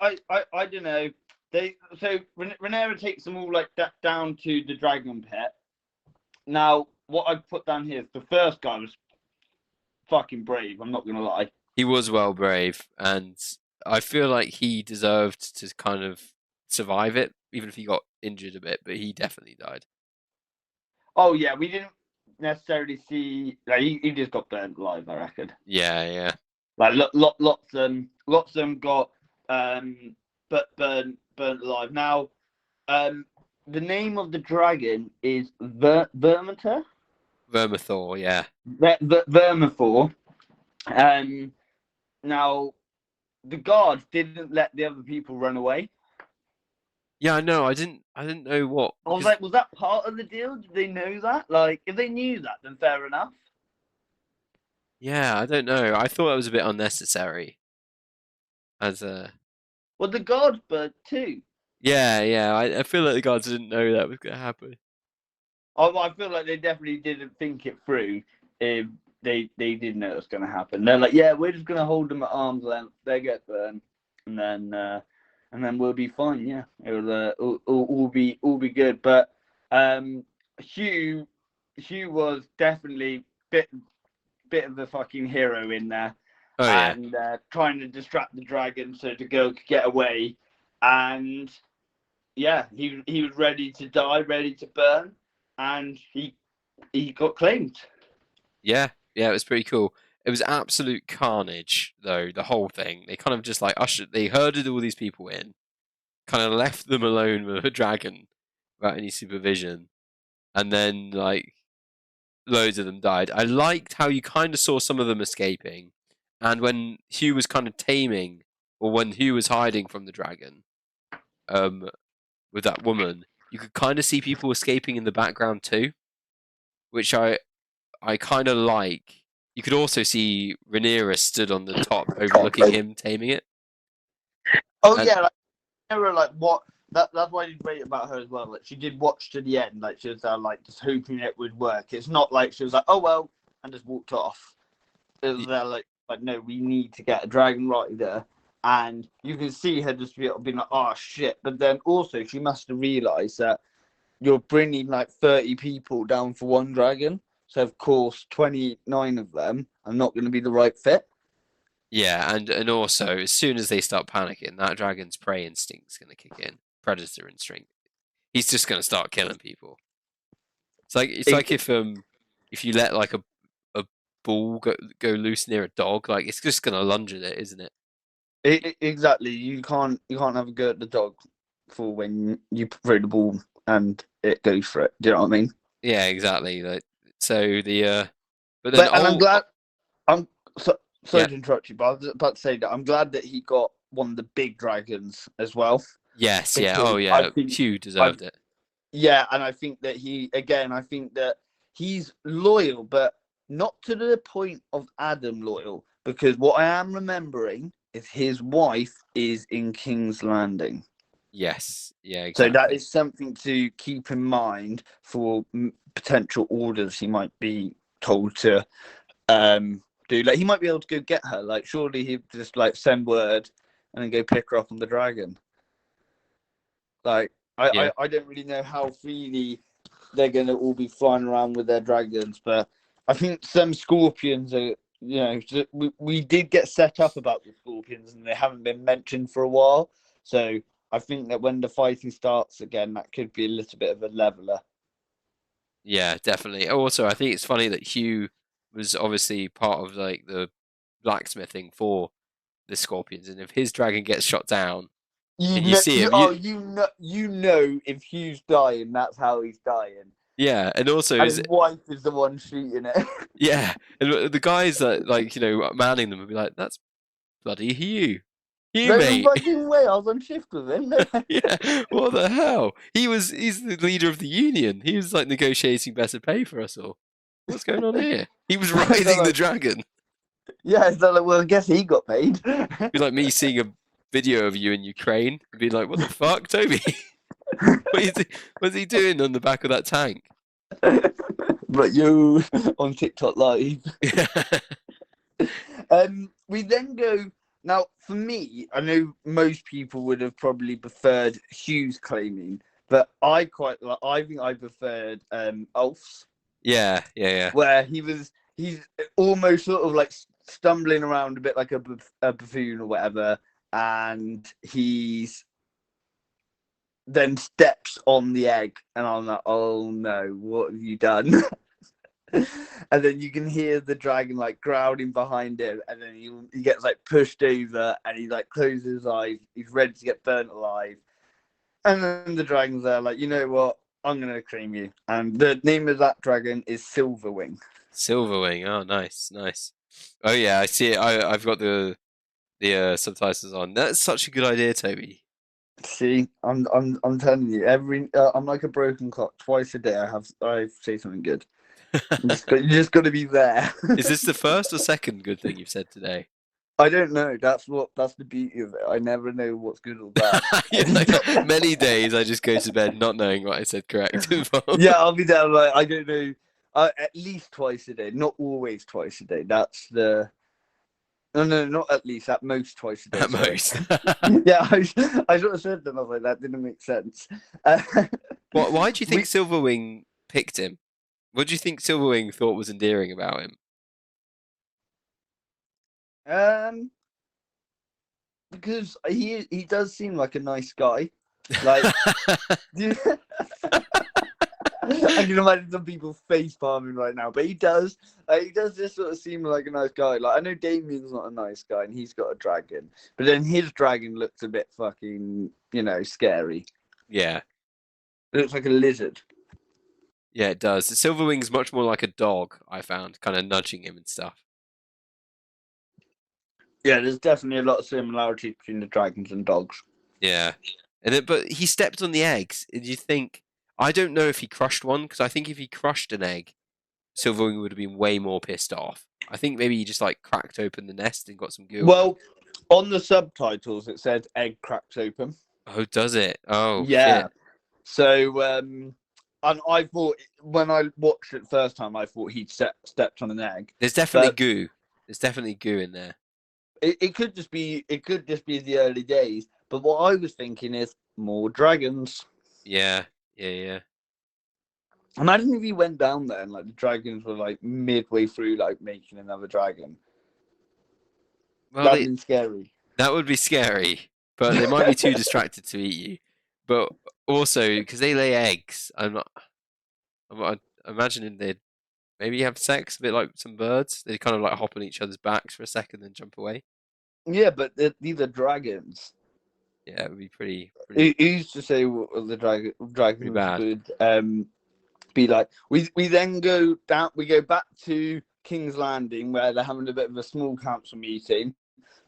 I don't know. So Rhaenyra takes them all like down to the dragon pit. Now, what I put down here is the first guy was fucking brave. I'm not gonna lie. He was well brave, and I feel like he deserved to kind of survive it, even if he got injured a bit. But he definitely died. Oh yeah, we didn't necessarily see. Like, he just got burnt alive, I reckon. Yeah. Like lots of them got but burnt alive. Now, the name of the dragon is Vermithor. Vermithor, yeah. Vermithor. Um, Now the guards didn't let the other people run away. Yeah, I know. I didn't know what I was because like, was that part of the deal? Did they know that? Like, if they knew that, then fair enough. yeah, I don't know. I thought it was a bit unnecessary. As a Well, the guards burnt too. yeah. I feel like the guards didn't know that was gonna happen. I feel like they definitely didn't think it through. If they didn't know it was going to happen, they're like, yeah, we're just going to hold them at arm's length. They get burned, and then we'll be fine. Yeah, it'll all be good. But Hugh Hugh was definitely bit of a fucking hero in there, Oh yeah, and trying to distract the dragon so the girl could get away, and yeah, he was ready to die, ready to burn, and he got claimed. yeah. It was pretty cool. It was absolute carnage though. The whole thing. They kind of just like ushered. They herded all these people in, kind of left them alone with a dragon without any supervision, and then like loads of them died. I liked how you kind of saw some of them escaping, and when Hugh was kind of taming, or when Hugh was hiding from the dragon, um, with that woman, you could kind of see people escaping in the background too, which I kind of like. You could also see Rhaenyra stood on the top, overlooking him taming it, Oh and yeah, like, Sarah, like what? That's why I did great about her as well. Like she did watch to the end. Like she was like just hoping it would work. It's not like she was like, oh well, and just walked off. It was like no, we need to get a dragon rider, and you can see her just being like, oh shit. But then also she must have realised that you're bringing like 30 people down for one dragon. So of course 29 of them are not going to be the right fit. yeah, and also as soon as they start panicking, that dragon's prey instinct's going to kick in, predator instinct. He's just going to start killing people. It's like if you let like a bull go loose near a dog, like it's just gonna lunge at it, isn't it? Exactly. You can't have a go at the dog for when you throw the ball and it goes for it. Do you know what I mean? Yeah, exactly. Like so but then And I'm glad. I'm sorry yeah, to interrupt you, but I was about to say that I'm glad that he got one of the big dragons as well, yes, yeah, because oh I yeah, think Hugh I deserved it. yeah, and I think that I think that he's loyal, but not to the point of Adam loyal, because what I am remembering is his wife is in King's Landing. Yes, yeah, So that exactly. is something to keep in mind for potential orders he might be told to do. Like he might be able to go get her. Like surely he'd just like send word and then go pick her up on the dragon. Like Yeah, I don't really know how freely they're gonna all be flying around with their dragons, but I think some scorpions are. You know, we did get set up about the scorpions, and they haven't been mentioned for a while. So I think that when the fighting starts again, that could be a little bit of a leveler. yeah, definitely. Also, I think it's funny that Hugh was obviously part of like the blacksmithing for the scorpions, and if his dragon gets shot down You and you know, see him, you you know, if Hugh's dying, that's how he's dying, yeah, and also and is his wife is the one shooting it. yeah, and the guys that like manning them would be like, "That's bloody Hugh, No mate." fucking way! I was on shift with him. Yeah, what the hell? He's the leader of the union. He was like negotiating better pay for us all. What's going on here? He was riding the like, dragon. yeah, so like, well, I guess he got paid. Be like me seeing a video of you in Ukraine and being like, "What the fuck, Toby? What's he doing on the back of that tank?" But you on TikTok live. We then go now. For me, I know most people would have probably preferred Hughes claiming, but I think I preferred Ulf's, Yeah. where he's almost sort of like stumbling around a bit like a buffoon or whatever, and he's then steps on the egg, and I'm like, oh no, what have you done? And then you can hear the dragon like growling behind him, and then he gets like pushed over, and he like closes his eyes. He's ready to get burnt alive. And then the dragon's there, like, you know what? I'm gonna cream you. And the name of that dragon is Silverwing. Silverwing. Oh, nice, nice. Oh yeah, I see it. I've got the subtitles on. That's such a good idea, Toby. See, I'm telling you, I'm like a broken clock. Twice a day, I say something good. You just got to be there. Is this the first or second good thing you've said today? I don't know. That's the beauty of it. I never know what's good or bad. Yeah, like, many days I just go to bed not knowing what I said correct. Yeah, I'll be there. Like, I don't know. At least twice a day, not always twice a day. That's the no, not at least. At most twice a day. At sorry. most. Yeah, I sort of said that. I was like, that didn't make sense. Why do you think Silverwing picked him? What do you think Silverwing thought was endearing about him? Because he does seem like a nice guy. Like, I can imagine some people face palming right now, but he does just sort of seem like a nice guy. Like, I know Damien's not a nice guy, and he's got a dragon, but then his dragon looks a bit fucking, scary. Yeah. It looks like a lizard. Yeah, it does. Silverwing's much more like a dog, I found, kind of nudging him and stuff. Yeah, there's definitely a lot of similarity between the dragons and dogs. Yeah. But he stepped on the eggs. Did you think? I don't know if he crushed one, because I think if he crushed an egg, Silverwing would have been way more pissed off. I think maybe he just like cracked open the nest and got some goo. Well, on the subtitles it says egg cracks open. Oh, does it? Oh, yeah. Shit. So, and I thought when I watched it the first time, I thought he'd stepped on an egg. There's definitely goo. There's definitely goo in there. It could just be the early days. But what I was thinking is more dragons. Yeah. Imagine if you went down there and like the dragons were like midway through like making another dragon. Well, That'd be scary. That would be scary, but they might be too distracted to eat you. But also because they lay eggs, I'm imagining they'd maybe have sex a bit like some birds. They kind of like hop on each other's backs for a second and jump away. Yeah, but these are dragons. Yeah, it would be pretty. He used to say the dragon bad. would be like. We then go down. We go back to King's Landing where they're having a bit of a small council meeting.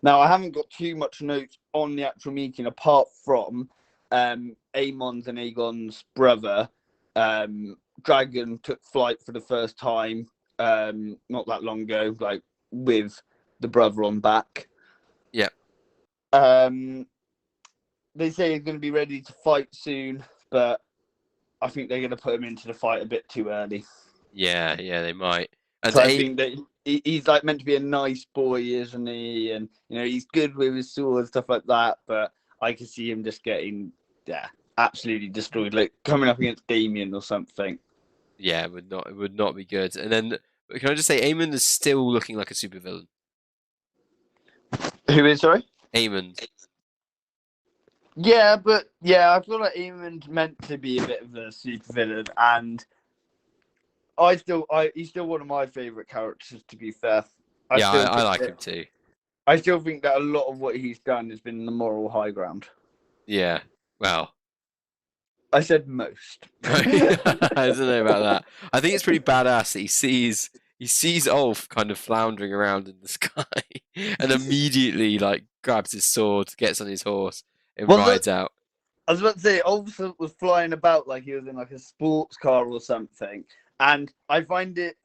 Now I haven't got too much notes on the actual meeting apart from Aemon's and Aegon's brother. Dragon took flight for the first time not that long ago, like with the brother on back. Yeah. They say he's going to be ready to fight soon, but I think they're going to put him into the fight a bit too early. Yeah, they might. And so I think that he's like meant to be a nice boy, isn't he? And he's good with his sword and stuff like that. But I can see him just getting absolutely destroyed, like coming up against Damien or something. Yeah, it would not be good. And then can I just say, Aemon is still looking like a supervillain. Who is, sorry? Aemon. Yeah, but I feel like Aemon's meant to be a bit of a supervillain, and he's still one of my favourite characters, to be fair. I like him too. I still think that a lot of what he's done has been the moral high ground. Yeah, well. I said most. I don't know about that. I think it's pretty badass that he sees Ulf kind of floundering around in the sky and immediately like grabs his sword, gets on his horse, and rides out. I was about to say, Ulf was flying about like he was in like a sports car or something. And I find it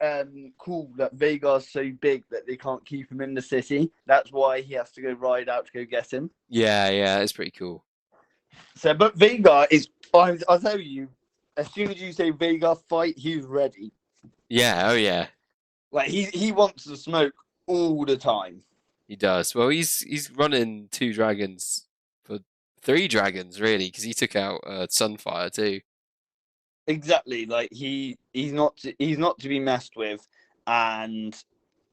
cool that Vhagar's so big that they can't keep him in the city. That's why he has to go ride out to go get him. Yeah, it's pretty cool. So, but Vhagar is, I'll tell you, as soon as you say Vhagar fight, he's ready. Yeah, oh yeah. Like, he wants to smoke all the time. He does. Well, he's running 2 dragons for 3 dragons, really, because he took out Sunfire too. Exactly. Like, he's not to be messed with, and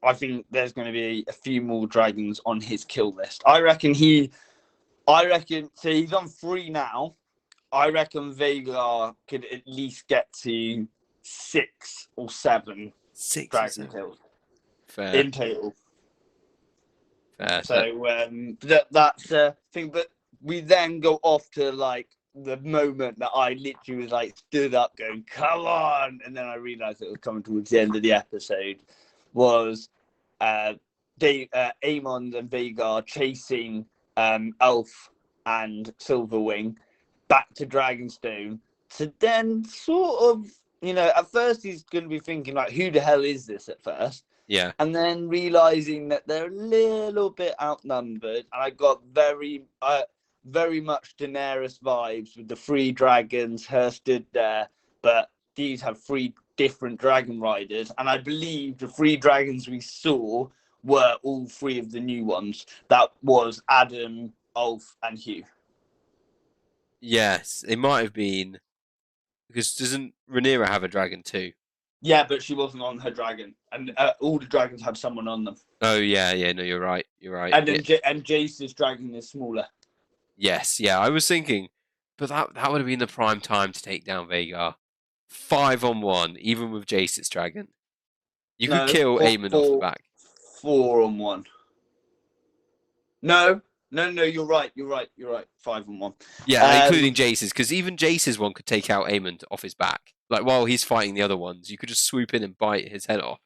I think there's going to be a few more dragons on his kill list. I reckon so he's on 3 now. I reckon Vhagar could at least get to 6 or 7 6 or dragon 7. kills Fair. in total. Fair. So that's a thing. But we then go off to like the moment that I literally was like stood up going, come on. And then I realized it was coming towards the end of the episode was Amon and Vhagar chasing Elf and Silverwing back to Dragonstone to then sort of, at first he's going to be thinking like, who the hell is this at first? Yeah. And then realizing that they're a little bit outnumbered, and I got very much Daenerys vibes with the 3 dragons, her stood there, but these have 3 different dragon riders, and I believe the 3 dragons we saw were all 3 of the new ones. That was Adam, Ulf, and Hugh. Yes, it might have been because doesn't Rhaenyra have a dragon too? Yeah, but she wasn't on her dragon, and all the dragons had someone on them. Oh yeah, yeah. No, you're right. You're right. And then and Jace's dragon is smaller. Yes, yeah. I was thinking, but that would have been the prime time to take down Vhagar. 5-on-1, even with Jace's dragon. You could kill Aemon off the back. 4-on-1. No, you're right. 5-on-1. Yeah, including Jace's, because even Jace's one could take out Aemon off his back. Like while he's fighting the other ones, you could just swoop in and bite his head off.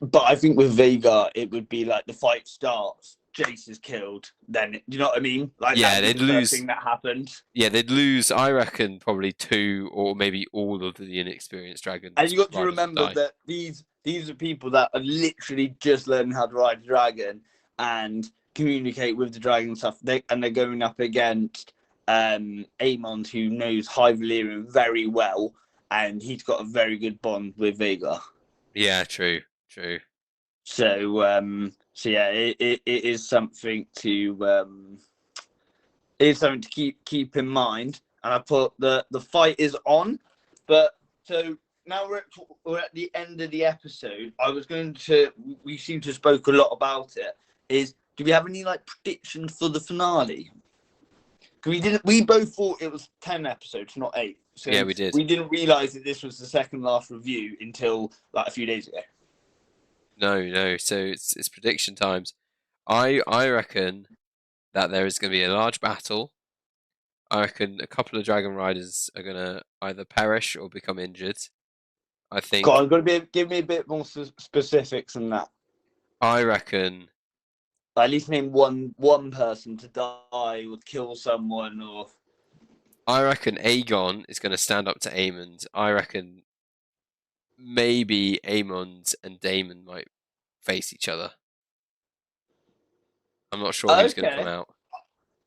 But I think with Vhagar, it would be like the fight starts, Jace is killed, then you know what I mean? Like Yeah, they'd lose. First thing that happened. Yeah, they'd lose. I reckon probably 2 or maybe all of the inexperienced dragons. And you got to remember that these are people that are literally just learning how to ride a dragon and communicate with the dragon and stuff. And they're going up against Aemon, who knows High Valyrian very well, and he's got a very good bond with Vhagar. Yeah, true. So yeah, it is something to keep in mind. And I put the fight is on, but so now we're at the end of the episode. We seem to spoke a lot about it. Do we have any like predictions for the finale? We both thought it was 10 episodes, not 8. So yeah, we did. We didn't realize that this was the second last review until like a few days ago. No. So it's prediction times. I reckon that there is going to be a large battle. I reckon a couple of dragon riders are going to either perish or become injured. I think. God, give me a bit more specifics than that. I reckon. At least name one person to die or kill someone, or. I reckon Aegon is going to stand up to Aemond. I reckon maybe Aemond and Daemon might face each other. I'm not sure who's going to come out.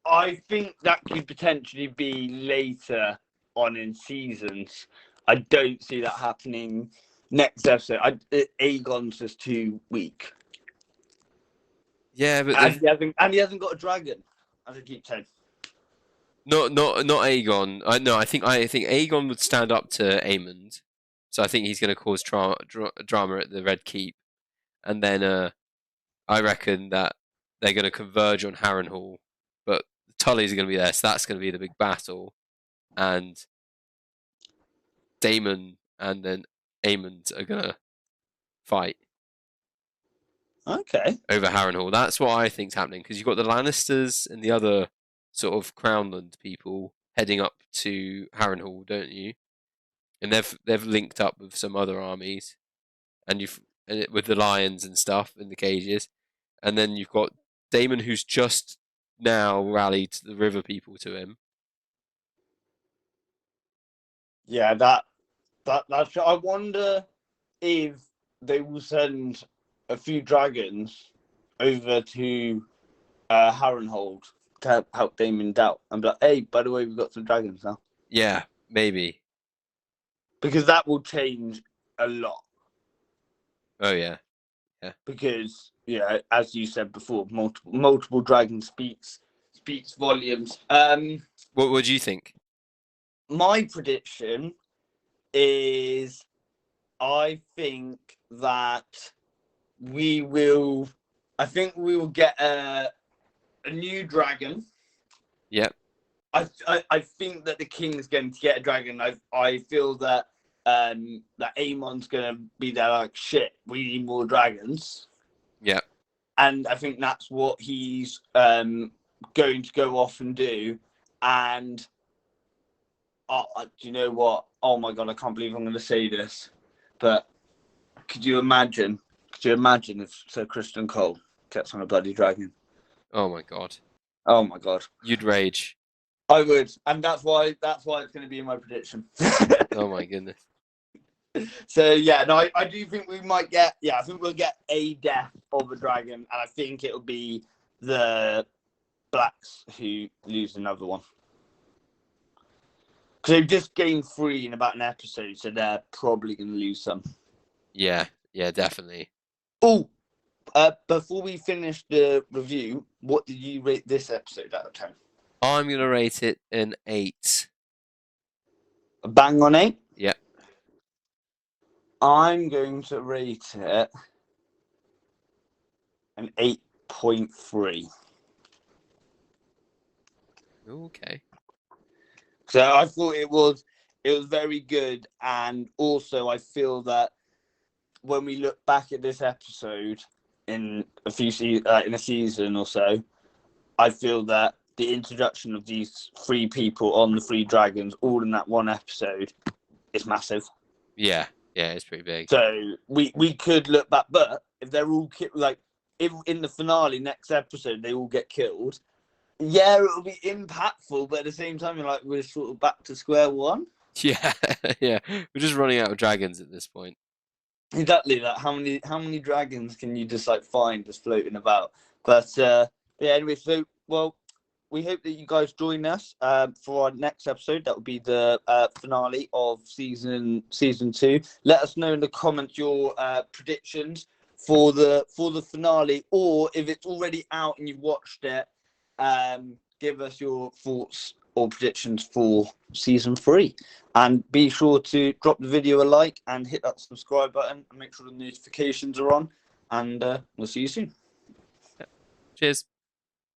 I think that could potentially be later on in seasons. I don't see that happening next episode. Aegon's just too weak. Yeah, but he hasn't got a dragon, as I keep saying. Not Aegon. I think Aegon would stand up to Aemond, so I think he's going to cause drama at the Red Keep, and then I reckon that they're going to converge on Harrenhal, but Tully's going to be there, so that's going to be the big battle, and Daemon and then Aemond are going to fight. Okay. Over Harrenhal. That's what I think's happening, because you've got the Lannisters and the other sort of Crownland people heading up to Harrenhal, don't you? And they've linked up with some other armies, and with the lions and stuff in the cages, and then you've got Daemon, who's just now rallied the river people to him. Yeah, that's. I wonder if they will send a few dragons over to Harrenhal to help Daemon out and be like, hey, by the way, we've got some dragons now. Yeah, maybe. Because that will change a lot. Oh yeah. Because as you said before, multiple dragons speaks volumes. What do you think? My prediction is, I think we will get a new dragon. Yep. I think that the king's going to get a dragon. I feel that that Aemon's going to be there like, shit, we need more dragons. Yeah. And I think that's what he's going to go off and do. And do you know what? Oh my God, I can't believe I'm going to say this. But could you imagine if Sir Christian Cole gets on a bloody dragon? Oh my God. Oh my God. You'd rage. I would. And that's why it's going to be in my prediction. Oh my goodness. So yeah, no, I do think we might get. Yeah, I think we'll get a death of a dragon, and I think it'll be the Blacks who lose another one because they've just gained 3 in about an episode, so they're probably going to lose some. Yeah, definitely. Oh, before we finish the review, what did you rate this episode out of 10? I'm gonna rate it an 8. A bang on 8. Yeah. I'm going to rate it an 8.3. Okay. So I thought it was very good, and also I feel that when we look back at this episode in a season or so, I feel that the introduction of these 3 people on the 3 dragons, all in that one episode, is massive. Yeah, it's pretty big. So we could look back, but if they're all if in the finale next episode they all get killed, yeah, it'll be impactful, but at the same time, you're like, we're sort of back to square one. Yeah, we're just running out of dragons at this point. Exactly. Like, how many dragons can you just find just floating about? But yeah. Anyway, so we hope that you guys join us for our next episode. That will be the finale of season 2. Let us know in the comments your predictions for the finale, or if it's already out and you've watched it, give us your thoughts or predictions for season 3, and be sure to drop the video a like and hit that subscribe button and make sure the notifications are on, and we'll see you soon. Cheers.